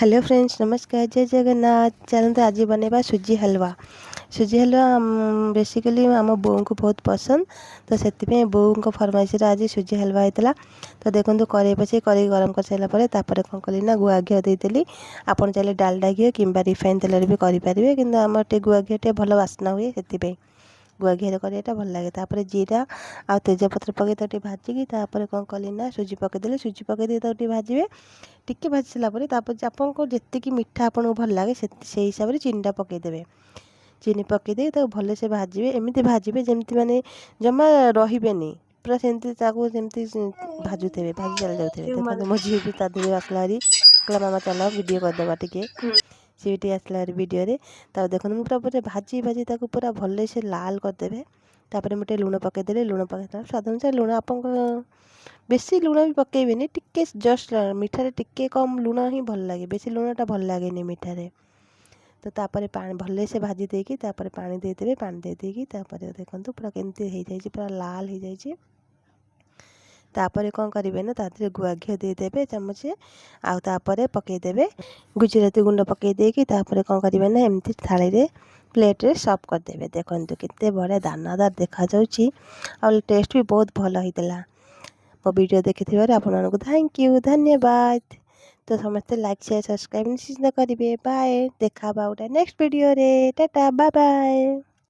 Hello friends, नमस्कार, जय जगन्नाथ। चलते आज बनेबा सुजी हलवा। सुजी हलवा बेसिकली आम बोऊ को बहुत पसंद, तो से बोऊ फरमाइश आज सुजी हलवा होता। तो देखो कड़े बचे कड़े गरम कर सारापर कौन कली ना गुआ घी देदेली। आपड़ चाहिए डालडा घी कि रिफाइन तेल भी करेंगे, कि आम गुआ घी टे भल बास्ना हुए से गुआ घी कराटा भल लगे। तापर जीरा आ तेजपत्र पकई तो भाजिकी कौन कली ना सुजी पकईदेली। सुजी पकई तो भाजे टिके भाजी सारापर आपको जी मिठा आपको भल लगे से हिसाब से चीनीटा पकईदेवे। चीनी पकईदे भल से भाजे, एमती भाजे जमती मैंने जमा रही पूरा सेमती भाजुथे भाजी चल जाते। देखो मो झी भी तादे आसला हारी कहला मामा चल वीडियो करदे टे सी भी आसला हारी वीडियो देखो मुझे पूरा भाजी भाजी पूरा भल से लाल करदे। तापर मुझे लुण पकईदेली। लुण पकई स्वाद अनुसार लुण आप बेसी लुण भी पकईबेनी, टिके जस्ट मिठारे टिके कम लुण ही भल लगे, बेसी लुणटा भल लगे मिठारे। तो तापर पानी भल से भाजी देकी तापर पानी देदेवे। पानी दे देकी तापर देखो पूरा केमती हो जाए, पूरा लाल हो जाए। तापर कौन करेंगे ना तादे गुआ घी देदेवे चामचे, आउे पकईदेवे गुजराती गुंड पकई देकी तापर कौन करेंगे ना एमती थाली रे प्लेट रे सर्व करदेवे। देखो केते बड़े दानादार देखा जाउची और टेस्ट भी बहुत भल होता। मो वीडियो देखि आपको थैंक यू, धन्यवाद। तो समस्ते लाइक शेयर सब्सक्राइब निश्चित करेंगे। बाय, देखा गोटे नेक्स्ट वीडियो रे। Tata, bye bye.